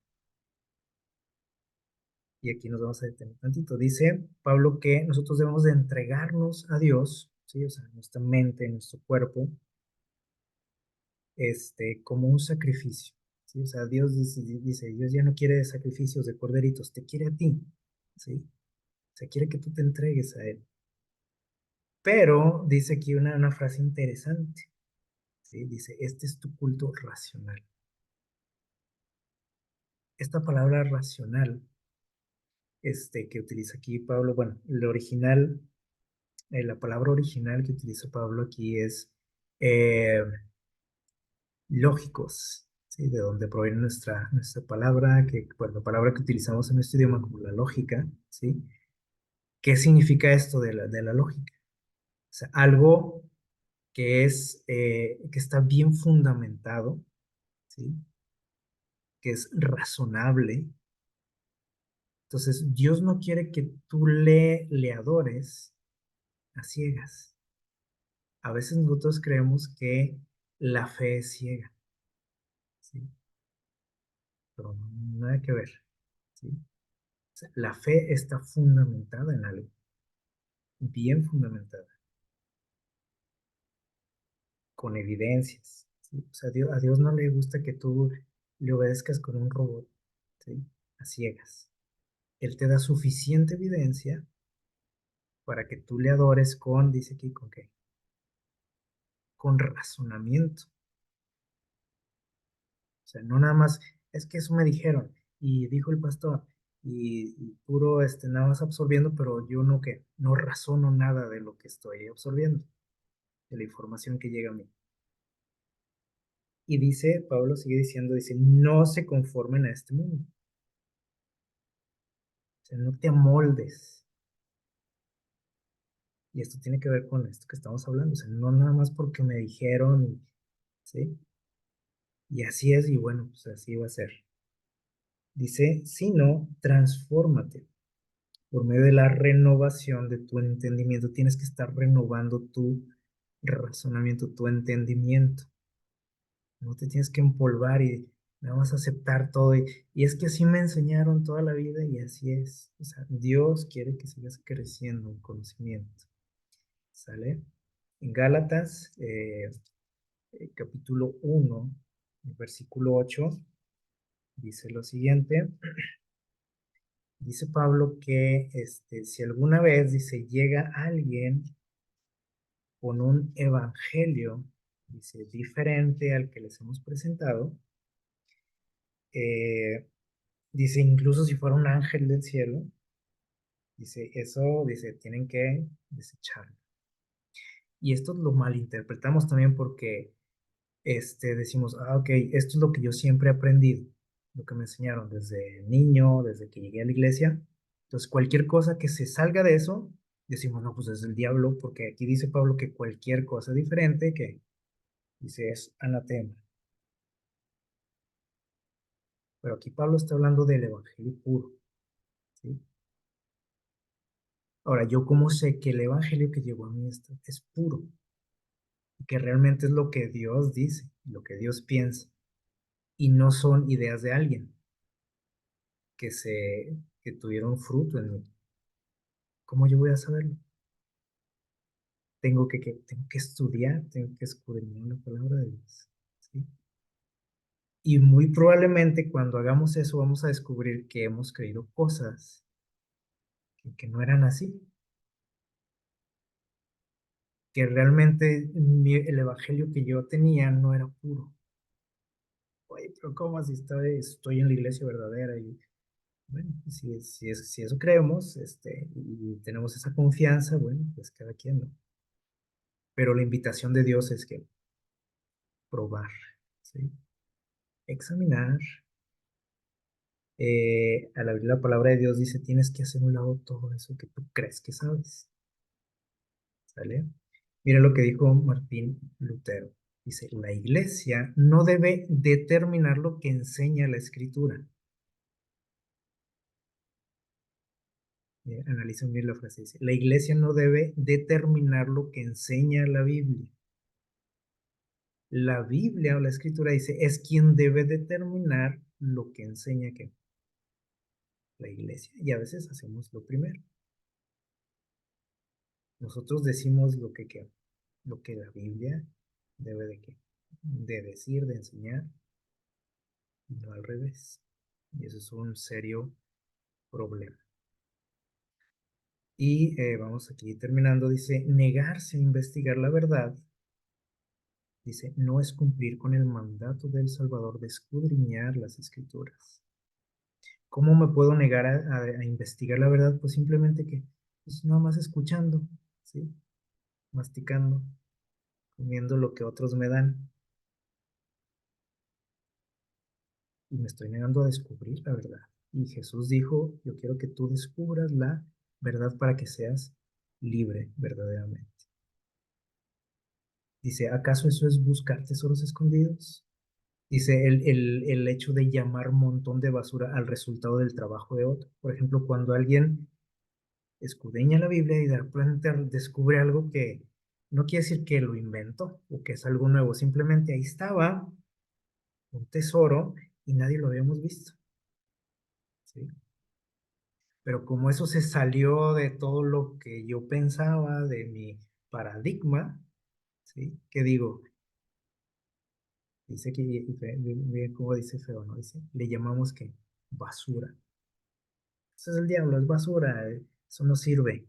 [SPEAKER 1] Y aquí nos vamos a detener un tantito. Dice Pablo que nosotros debemos de entregarnos a Dios, ¿sí? O sea, nuestra mente, nuestro cuerpo, como un sacrificio, ¿sí? O sea, Dios dice, Dios ya no quiere sacrificios de corderitos, te quiere a ti, ¿sí? O sea, quiere que tú te entregues a Él. Pero dice aquí una frase interesante, ¿sí? Dice, este es tu culto racional. esta palabra racional, que utiliza aquí Pablo, bueno, el original, la palabra original que utiliza Pablo aquí es eh, lógicos, ¿sí? De donde proviene nuestra palabra, bueno, la palabra que utilizamos en nuestro idioma como la lógica, ¿sí? ¿Qué significa esto de la lógica? O sea, algo que está bien fundamentado, ¿sí? Que es razonable. Entonces, Dios no quiere que tú le adores a ciegas. A veces nosotros creemos que la fe es ciega, ¿sí? Pero nada que ver, ¿sí? O sea, la fe está fundamentada en algo, bien fundamentada, con evidencias, ¿sí? O sea, a Dios no le gusta que tú le obedezcas con un robot, ¿sí? A ciegas. Él te da suficiente evidencia para que tú le adores con, dice aquí, ¿con qué? Con razonamiento. O sea, no nada más, es que eso me dijeron y dijo el pastor y puro, nada más absorbiendo, pero yo no que no razono nada de lo que estoy absorbiendo, de la información que llega a mí. Y dice, Pablo sigue diciendo, dice, no se conformen a este mundo. O sea, no te amoldes. Y esto tiene que ver con esto que estamos hablando. O sea, no nada más porque me dijeron, ¿sí? Y así es, y bueno, pues así va a ser. Dice, sino transfórmate por medio de la renovación de tu entendimiento. Tienes que estar renovando tu razonamiento, tu entendimiento. No te tienes que empolvar y nada más aceptar todo. Y es que así me enseñaron toda la vida y así es. O sea, Dios quiere que sigas creciendo en conocimiento. ¿Sale? En Gálatas, capítulo 1, versículo 8, dice lo siguiente. Dice Pablo que si alguna vez, dice, llega alguien con un evangelio, dice, diferente al que les hemos presentado, eh, dice, incluso si fuera un ángel del cielo, dice, eso, dice, tienen que desecharlo. Y esto lo malinterpretamos también porque decimos, ok, esto es lo que yo siempre he aprendido, lo que me enseñaron desde niño, desde que llegué a la iglesia. Entonces, cualquier cosa que se salga de eso, decimos, no, pues es el diablo, porque aquí dice Pablo que cualquier cosa diferente que dice es anatema. Pero aquí Pablo está hablando del evangelio puro, ¿sí? Ahora, ¿yo cómo sé que el evangelio que llegó a mí es puro? Que realmente es lo que Dios dice, lo que Dios piensa, y no son ideas de alguien que tuvieron fruto en mí. ¿Cómo yo voy a saberlo? Tengo que estudiar, tengo que escudriñar la palabra de Dios, ¿sí? Y muy probablemente cuando hagamos eso vamos a descubrir que hemos creído cosas que no eran así, que realmente el evangelio que yo tenía no era puro. Oye, pero ¿cómo así estoy en la iglesia verdadera? Y bueno, pues si eso creemos, y tenemos esa confianza, bueno, pues cada quien, ¿no? Pero la invitación de Dios es que probar, ¿sí? Examinar. Al abrir la palabra de Dios dice, tienes que hacer un lado todo eso que tú crees que sabes, ¿sale? Mira lo que dijo Martín Lutero. Dice, la iglesia no debe determinar lo que enseña la escritura. Analicen bien la frase. Dice, la iglesia no debe determinar lo que enseña la Biblia. La Biblia o la escritura dice, es quien debe determinar lo que enseña que la iglesia. Y a veces hacemos lo primero. Nosotros decimos lo que la Biblia debe de decir, de enseñar, y no al revés. Y eso es un serio problema. Y vamos aquí terminando, dice, negarse a investigar la verdad, dice, no es cumplir con el mandato del Salvador de escudriñar las escrituras. ¿Cómo me puedo negar a investigar la verdad? Pues simplemente que, pues nada más escuchando, ¿sí? Masticando, comiendo lo que otros me dan y me estoy negando a descubrir la verdad. Y Jesús dijo, yo quiero que tú descubras la verdad para que seas libre verdaderamente. Dice, ¿acaso eso es buscar tesoros escondidos? Dice, el hecho de llamar montón de basura al resultado del trabajo de otro. Por ejemplo, cuando alguien escudriña la Biblia y de repente descubre algo que no quiere decir que lo inventó o que es algo nuevo, simplemente ahí estaba un tesoro y nadie lo habíamos visto, ¿sí? Pero como eso se salió de todo lo que yo pensaba, de mi paradigma, ¿sí? ¿Qué digo? Dice que, como dice feo, ¿no? Dice, le llamamos que basura. Eso es el diablo, es basura, eso no sirve,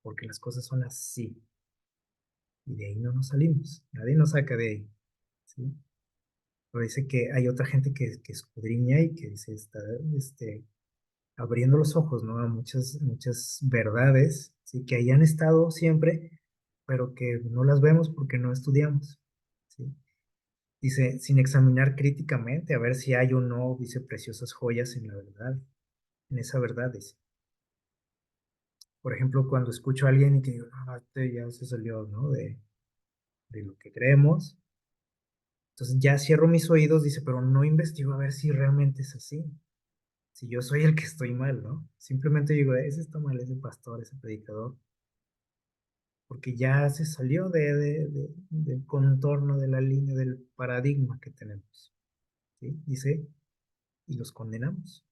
[SPEAKER 1] porque las cosas son así, y de ahí no nos salimos, nadie nos saca de ahí, ¿sí? Pero dice que hay otra gente que escudriña y que se está abriendo los ojos, ¿no? A muchas verdades, ¿sí? Que ahí han estado siempre, pero que no las vemos porque no estudiamos, ¿sí? Dice, sin examinar críticamente, a ver si hay o no, dice, preciosas joyas en la verdad, en esa verdad, dice. Por ejemplo, cuando escucho a alguien y que digo, ah, este ya se salió, ¿no? De lo que creemos. Entonces ya cierro mis oídos, dice, pero no investigo a ver si realmente es así. Si yo soy el que estoy mal, ¿no? Simplemente digo, ese está mal, ese pastor, ese predicador, porque ya se salió del contorno de la línea del paradigma que tenemos, ¿sí? Dice, y los condenamos.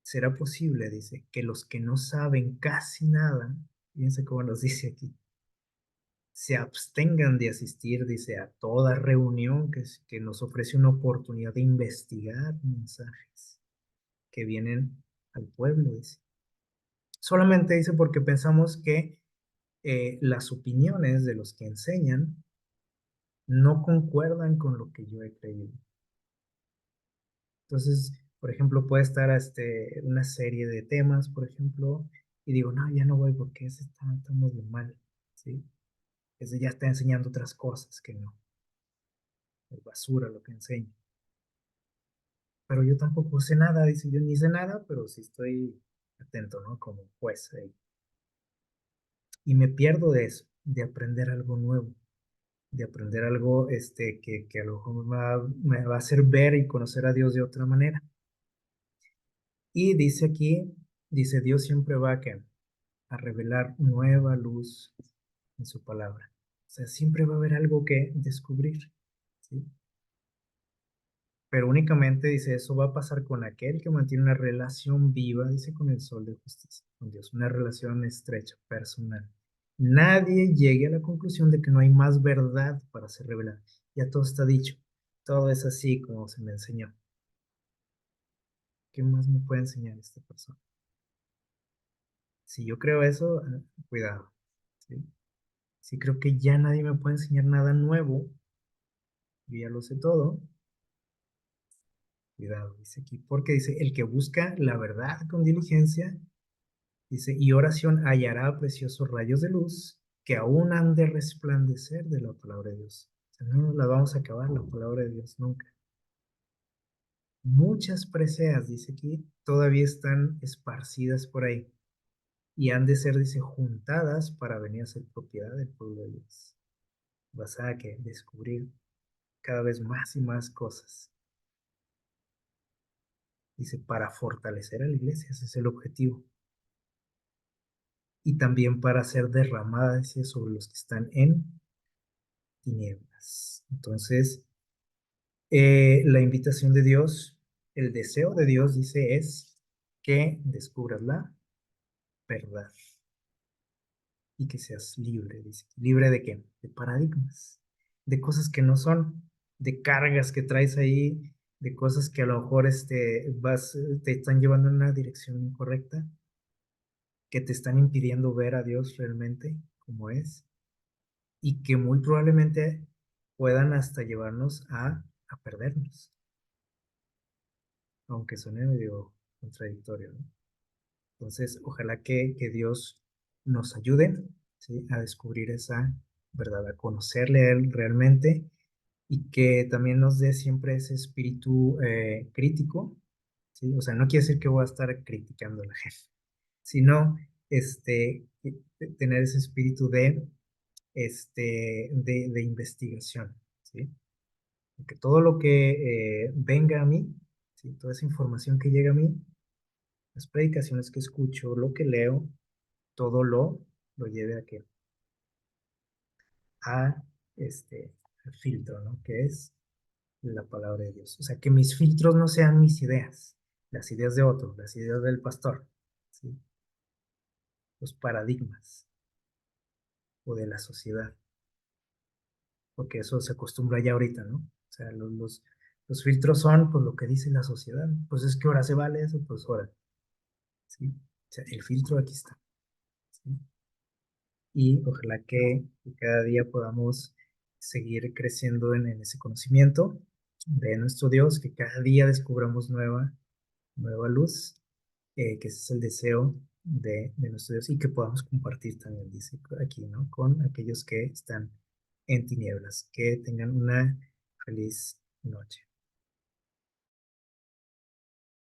[SPEAKER 1] ¿Será posible, dice, que los que no saben casi nada, fíjense cómo nos dice aquí, se abstengan de asistir, dice, a toda reunión que nos ofrece una oportunidad de investigar mensajes que vienen al pueblo, dice? Solamente dice porque pensamos que las opiniones de los que enseñan no concuerdan con lo que yo he creído. Entonces, por ejemplo, puede estar una serie de temas, por ejemplo, y digo, no, ya no voy porque ese está medio mal, ¿sí? Ese ya está enseñando otras cosas que no, es basura lo que enseña. Pero yo tampoco sé nada, dice, yo ni sé nada, pero sí estoy atento, ¿no? Como juez ahí. Y me pierdo de eso, de aprender algo nuevo, de aprender algo que a lo mejor me va a hacer ver y conocer a Dios de otra manera. Y dice aquí, dice, Dios siempre va a revelar nueva luz en su palabra. O sea, siempre va a haber algo que descubrir, ¿sí? Pero únicamente dice, eso va a pasar con aquel que mantiene una relación viva, dice, con el sol de justicia, con Dios, una relación estrecha, personal. Nadie llegue a la conclusión de que no hay más verdad para ser revelada. Ya todo está dicho, todo es así como se me enseñó. ¿Qué más me puede enseñar esta persona? Si yo creo eso, cuidado, ¿sí? Si creo que ya nadie me puede enseñar nada nuevo, yo ya lo sé todo, cuidado, dice aquí, porque dice, el que busca la verdad con diligencia, dice, y oración hallará preciosos rayos de luz que aún han de resplandecer de la palabra de Dios. O sea, no nos la vamos a acabar la palabra de Dios nunca. Muchas preseas, dice aquí, todavía están esparcidas por ahí y han de ser, dice, juntadas para venir a ser propiedad del pueblo de Dios. Vas a que descubrir cada vez más y más cosas. Dice, para fortalecer a la iglesia, ese es el objetivo. Y también para ser derramada, dice, sobre los que están en tinieblas. Entonces, la invitación de Dios, el deseo de Dios, dice, es que descubras la verdad y que seas libre, dice. ¿Libre de qué? De paradigmas, de cosas que no son, de cargas que traes ahí, de cosas que a lo mejor te están llevando en una dirección incorrecta, que te están impidiendo ver a Dios realmente como es y que muy probablemente puedan hasta llevarnos a a perdernos, aunque suene medio contradictorio, ¿no? Entonces, ojalá que Dios nos ayude, ¿sí? A descubrir esa verdad, a conocerle a Él realmente y que también nos dé siempre ese espíritu crítico, ¿sí? O sea, no quiere decir que voy a estar criticando a la gente, sino tener ese espíritu de investigación, ¿sí? Que todo lo que venga a mí, ¿sí? Toda esa información que llega a mí, las predicaciones que escucho, lo que leo, todo lo lleve a que a al filtro, ¿no? Que es la palabra de Dios. O sea, que mis filtros no sean mis ideas, las ideas de otro, las ideas del pastor, ¿sí? Los paradigmas o de la sociedad, porque eso se acostumbra ya ahorita, ¿no? O sea, los filtros son pues lo que dice la sociedad. Pues es que ahora se vale eso, pues ahora, ¿sí? O sea, el filtro aquí está, ¿sí? Y ojalá que cada día podamos seguir creciendo en ese conocimiento de nuestro Dios, que cada día descubramos nueva luz, que ese es el deseo de nuestro Dios y que podamos compartir también, dice aquí, ¿no? Con aquellos que están en tinieblas, que tengan una feliz noche.